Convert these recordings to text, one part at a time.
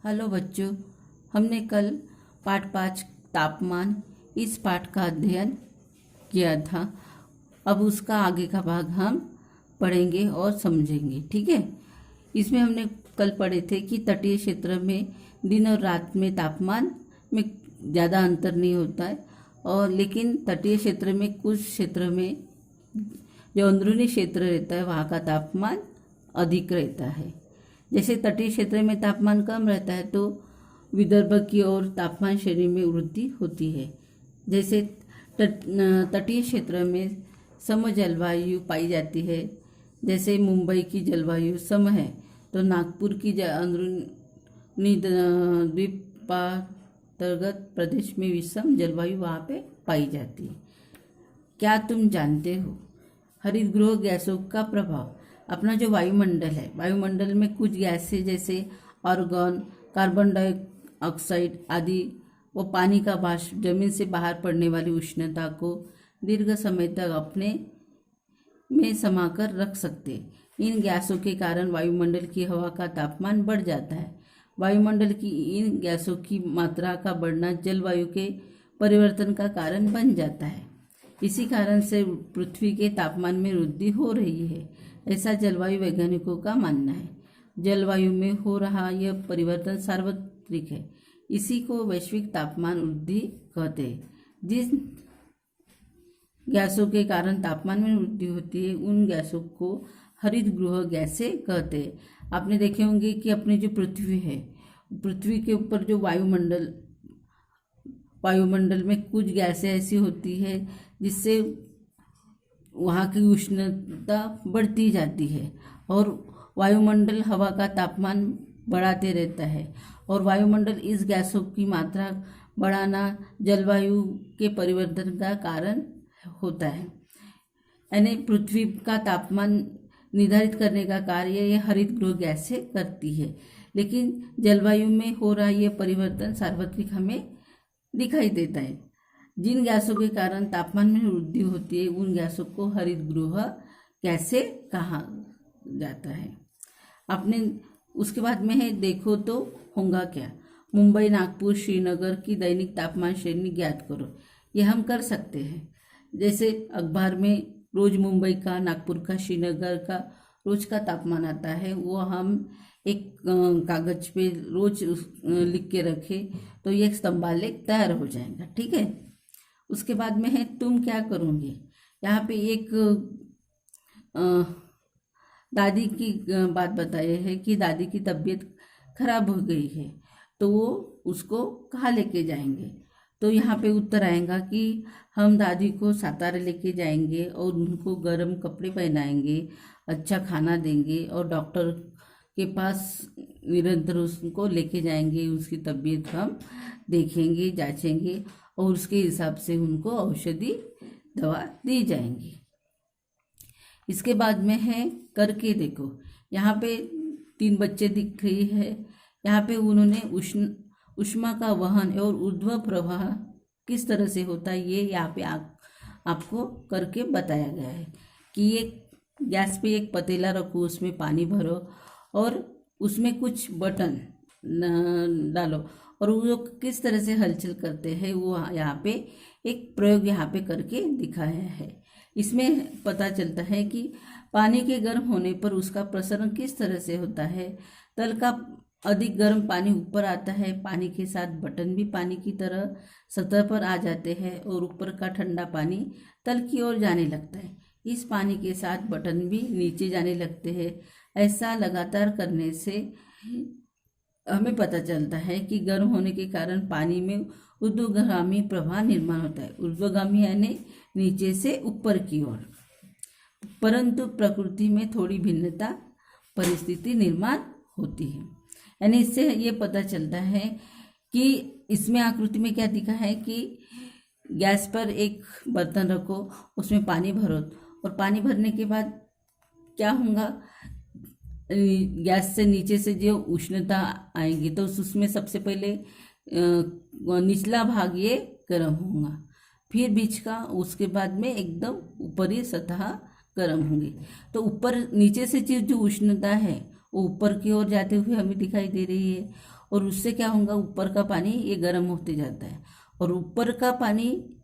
Hello बच्चों, हमने कल पाठ 5 तापमान इस पाठ का अध्ययन किया था। अब उसका आगे का भाग हम पढ़ेंगे और समझेंगे, ठीक है। इसमें हमने कल पढ़े थे कि तटीय क्षेत्र में दिन और रात में तापमान में ज़्यादा अंतर नहीं होता है, और लेकिन तटीय क्षेत्र में कुछ क्षेत्र में जो अंदरूनी क्षेत्र रहता है वहाँ का तापमान अधिक रहता है। जैसे तटीय क्षेत्र में तापमान कम रहता है तो विदर्भ की ओर तापमान श्रेणी में वृद्धि होती है। जैसे तटीय क्षेत्र में सम जलवायु पाई जाती है। जैसे मुंबई की जलवायु सम है तो नागपुर की अंदरूनी द्वीपांतर्गत प्रदेश में विषम जलवायु वहाँ पे पाई जाती है। क्या तुम जानते हो हरित गृह गैसों का प्रभाव? अपना जो वायुमंडल है, वायुमंडल में कुछ गैसें जैसे आर्गन, कार्बन डाइऑक्साइड आदि वो पानी का वाष्प जमीन से बाहर पड़ने वाली उष्णता को दीर्घ समय तक अपने में समाकर रख सकते। इन गैसों के कारण वायुमंडल की हवा का तापमान बढ़ जाता है। वायुमंडल की इन गैसों की मात्रा का बढ़ना जलवायु के परिवर्तन का कारण बन जाता है। इसी कारण से पृथ्वी के तापमान में वृद्धि हो रही है, ऐसा जलवायु वैज्ञानिकों का मानना है। जलवायु में हो रहा यह परिवर्तन सार्वत्रिक है, इसी को वैश्विक तापमान वृद्धि कहते हैं। जिन गैसों के कारण तापमान में वृद्धि होती है उन गैसों को हरित गृह गैसें कहते हैं। आपने देखे होंगे कि अपनी जो पृथ्वी है, पृथ्वी के ऊपर जो वायुमंडल में कुछ गैसें ऐसी होती है जिससे वहाँ की उष्णता बढ़ती जाती है और वायुमंडल हवा का तापमान बढ़ाते रहता है। और वायुमंडल इस गैसों की मात्रा बढ़ाना जलवायु के परिवर्तन का कारण होता है। यानी पृथ्वी का तापमान निर्धारित करने का कार्य ये हरित गृह गैसें करती है। लेकिन जलवायु में हो रहा यह परिवर्तन सार्वत्रिक हमें दिखाई देता है। जिन गैसों के कारण तापमान में वृद्धि होती है उन गैसों को हरित गृह गैसें कहा जाता है। आपने उसके बाद में है देखो तो होगा क्या। मुंबई, नागपुर, श्रीनगर की दैनिक तापमान श्रेणी ज्ञात करो। ये हम कर सकते हैं। जैसे अखबार में रोज मुंबई का, नागपुर का, श्रीनगर का रोज का तापमान आता है, वो हम एक कागज पे रोज लिख के रखें तो ये स्तंभालेख तैयार हो जाएगा, ठीक है। उसके बाद में है तुम क्या करोगे। यहाँ पे एक दादी की बात बताई है कि दादी की तबीयत खराब हो गई है तो वो उसको कहाँ लेके जाएंगे। तो यहाँ पे उत्तर आएगा कि हम दादी को सातारा लेके जाएंगे और उनको गर्म कपड़े पहनाएंगे, अच्छा खाना देंगे और डॉक्टर के पास निरंतर उसको लेके जाएंगे। उसकी तबीयत हम देखेंगे, जांचेंगे और उसके हिसाब से उनको औषधि दवा दी जाएंगी। इसके बाद में है करके देखो। यहाँ पे 3 बच्चे दिख रही है। यहाँ पे उन्होंने ऊष्मा का वहन और ऊर्ध्व प्रवाह किस तरह से होता है ये यहाँ पे आपको करके बताया गया है कि एक गैस पे एक पतीला रखो, उसमें पानी भरो और उसमें कुछ बटन डालो और वो किस तरह से हलचल करते हैं वो यहाँ पे एक प्रयोग यहाँ पे करके दिखाया है। इसमें पता चलता है कि पानी के गर्म होने पर उसका प्रसरण किस तरह से होता है। तल का अधिक गर्म पानी ऊपर आता है, पानी के साथ बटन भी पानी की तरह सतह पर आ जाते हैं और ऊपर का ठंडा पानी तल की ओर जाने लगता है। इस पानी के साथ बटन भी नीचे जाने लगते हैं। ऐसा लगातार करने से हमें पता चलता है कि गर्म होने के कारण पानी में ऊर्ध्वगामी प्रवाह निर्माण होता है। ऊर्ध्वगामी यानी नीचे से ऊपर की ओर, परंतु प्रकृति में थोड़ी भिन्नता परिस्थिति निर्माण होती है। यानी इससे ये पता चलता है कि इसमें आकृति में क्या दिखा है कि गैस पर एक बर्तन रखो, उसमें पानी भरो और पानी भरने के बाद क्या होगा, गैस से नीचे से जो उष्णता आएगी तो उसमें सबसे पहले निचला भाग ये गर्म होगा, फिर बीच का, उसके बाद में एकदम ऊपरी सतह गर्म होंगी। तो ऊपर नीचे से जो उष्णता है वो ऊपर की ओर जाते हुए हमें दिखाई दे रही है। और उससे क्या होगा, ऊपर का पानी ये गर्म होते जाता है, और ऊपर का पानी,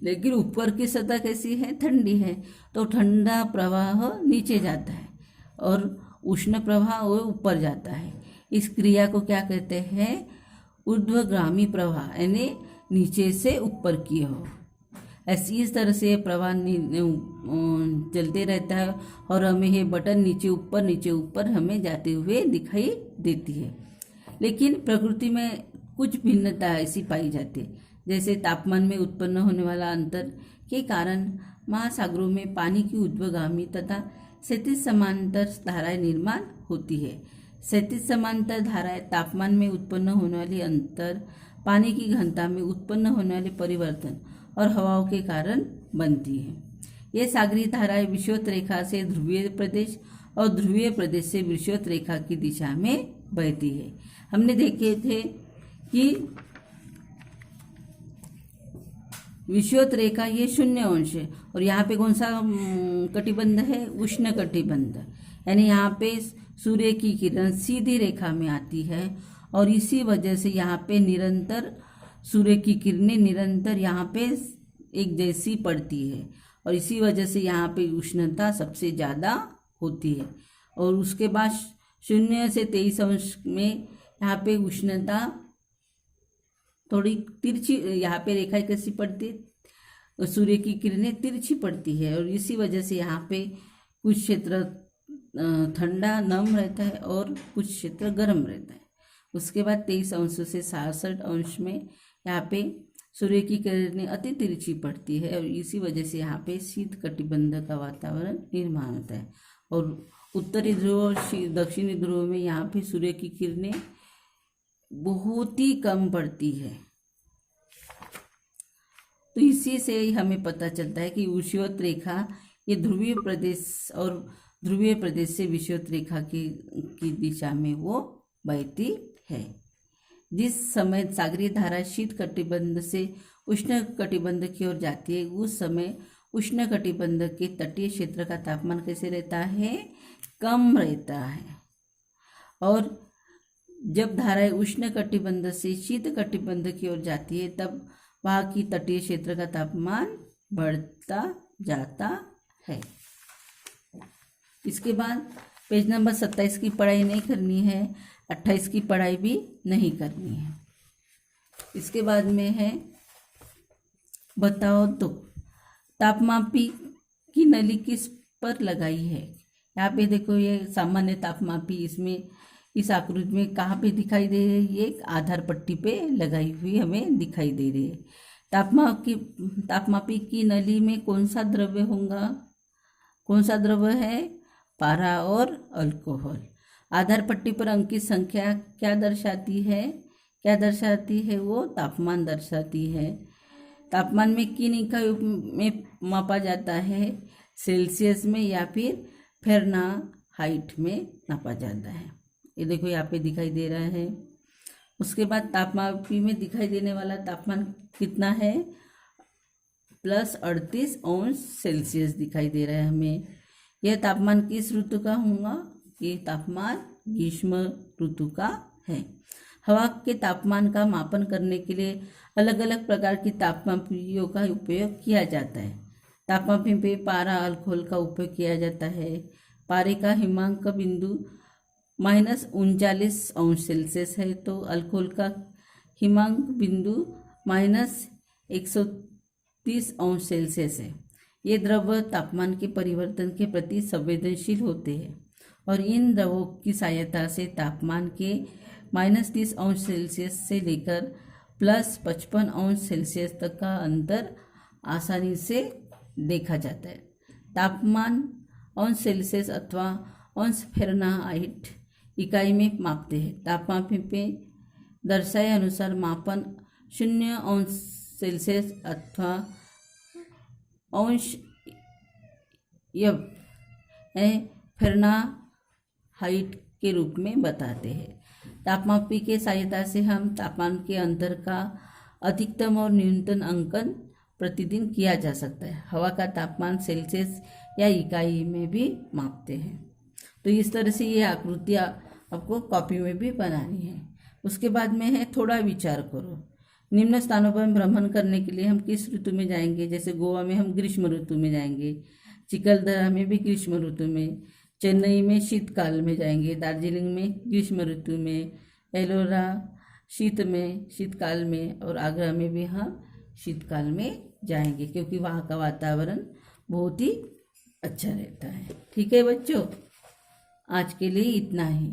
लेकिन ऊपर की सतह कैसी है, ठंडी है, तो ठंडा प्रवाह नीचे जाता है और उष्ण प्रवाह वो ऊपर जाता है। इस क्रिया को क्या कहते हैं, ऊर्ध्वगामी प्रवाह, यानी नीचे से ऊपर की ओर। ऐसी इस तरह से प्रवाह चलते रहता है और हमें ये बटन नीचे ऊपर हमें जाते हुए दिखाई देती है। लेकिन प्रकृति में कुछ भिन्नता ऐसी पाई जाती है, जैसे तापमान में उत्पन्न होने वाला अंतर के कारण महासागरों में पानी की ऊर्ध्वगामी तथा क्षैतिज समांतर धाराएं निर्माण होती है। क्षैतिज समांतर धाराएं तापमान में उत्पन्न होने वाली अंतर, पानी की घनता में उत्पन्न होने वाले परिवर्तन और हवाओं के कारण बनती है। ये सागरीय धाराएं विषुवत रेखा से ध्रुवीय प्रदेश और ध्रुवीय प्रदेश से विषुवत रेखा की दिशा में बहती है। हमने देखे थे कि विषुवत रेखा ये 0 अंश है, और यहाँ पे कौन सा कटिबंध है, उष्ण कटिबंध, यानी यहाँ पे सूर्य की किरण सीधी रेखा में आती है, और इसी वजह से यहाँ पे निरंतर सूर्य की किरणें निरंतर यहाँ पे एक जैसी पड़ती है, और इसी वजह से यहाँ पे उष्णता सबसे ज़्यादा होती है। और उसके बाद 0 से 23 अंश में यहाँ पे उष्णता थोड़ी तिरछी, यहाँ पे रेखा कैसी पड़ती है, सूर्य की किरणें तिरछी पड़ती है, और इसी वजह से यहाँ पे कुछ क्षेत्र ठंडा नम रहता है और कुछ क्षेत्र गर्म रहता है। उसके बाद 23 अंश से 67 अंश में यहाँ पे सूर्य की किरणें अति तिरछी पड़ती है, और इसी वजह से यहाँ पे शीत कटिबंध का वातावरण निर्माण होता है। और उत्तरी ध्रुव और दक्षिणी ध्रुव में यहाँ पे सूर्य की किरणें बहुत ही कम पड़ती है। तो इसी से हमें पता चलता है कि विषुवत रेखा ये ध्रुवीय प्रदेश और ध्रुवीय प्रदेश से विषुवत रेखा की दिशा में वो बहती है। जिस समय सागरीय धारा शीत कटिबंध से उष्ण कटिबंध की ओर जाती है, उस समय उष्ण कटिबंध के तटीय क्षेत्र का तापमान कैसे रहता है, कम रहता है। और जब धाराएं उष्ण कटिबंध से शीत कटिबंध की ओर जाती है, तब वहाँ की तटीय क्षेत्र का तापमान बढ़ता जाता है। इसके बाद पेज नंबर 27 की पढ़ाई नहीं करनी है, 28 की पढ़ाई भी नहीं करनी है। इसके बाद में है बताओ तो तापमापी की नली किस पर लगाई है। यहाँ पे देखो ये सामान्य तापमापी इसमें इस आकृति में कहाँ पे दिखाई दे रही है, ये आधार पट्टी पे लगाई हुई हमें दिखाई दे रही है। तापमापी की नली में कौन सा द्रव्य होगा, कौन सा द्रव्य है, पारा और अल्कोहल। आधार पट्टी पर अंकित संख्या क्या दर्शाती है, क्या दर्शाती है, वो तापमान दर्शाती है। तापमान में किन इकाइयों में मापा जाता है, सेल्सियस में या फिर फ़ारेनहाइट में नापा जाता है। ये देखो यहाँ पे दिखाई दे रहा है। उसके बाद तापमापी में दिखाई देने वाला तापमान कितना है, +38 अंश सेल्सियस दिखाई दे रहा है हमें। यह तापमान किस ऋतु का होगा, ये तापमान ग्रीष्म ऋतु का है। हवा के तापमान का मापन करने के लिए अलग अलग प्रकार की तापमापियों का उपयोग किया जाता है। तापमापी में पारा अल्कोहल का उपयोग किया जाता है। पारे का हिमांक बिंदु -39 अंश सेल्सियस है, तो अल्कोहल का हिमांक बिंदु -130 अंश सेल्सियस है। ये द्रव तापमान के परिवर्तन के प्रति संवेदनशील होते हैं, और इन द्रवों की सहायता से तापमान के -30 अंश सेल्सियस से लेकर +55 अंश सेल्सियस तक का अंतर आसानी से देखा जाता है। तापमान अंश सेल्सियस अथवा अंश फ़ारेनहाइट इकाई में मापते हैं। तापमापी पे दर्शाए अनुसार मापन 0 अंश सेल्सियस अथवा अंश फ़ारेनहाइट के रूप में बताते हैं। तापमापी के सहायता से हम तापमान के अंतर का अधिकतम और न्यूनतम अंकन प्रतिदिन किया जा सकता है। हवा का तापमान सेल्सियस या इकाई में भी मापते हैं। तो इस तरह से ये आकृतियाँ आपको कॉपी में भी बनानी है। उसके बाद में है थोड़ा विचार करो। निम्न स्थानों पर भ्रमण करने के लिए हम किस ऋतु में जाएंगे? जैसे गोवा में हम ग्रीष्म ऋतु में जाएंगे, चिखलदरा में भी ग्रीष्म ऋतु में, चेन्नई में शीतकाल में जाएंगे, दार्जिलिंग में ग्रीष्म ऋतु में, एलोरा शीतकाल में, और आगरा में भी हम शीतकाल में जाएंगे क्योंकि वहाँ का वातावरण बहुत ही अच्छा रहता है। ठीक है बच्चों, आज के लिए इतना ही।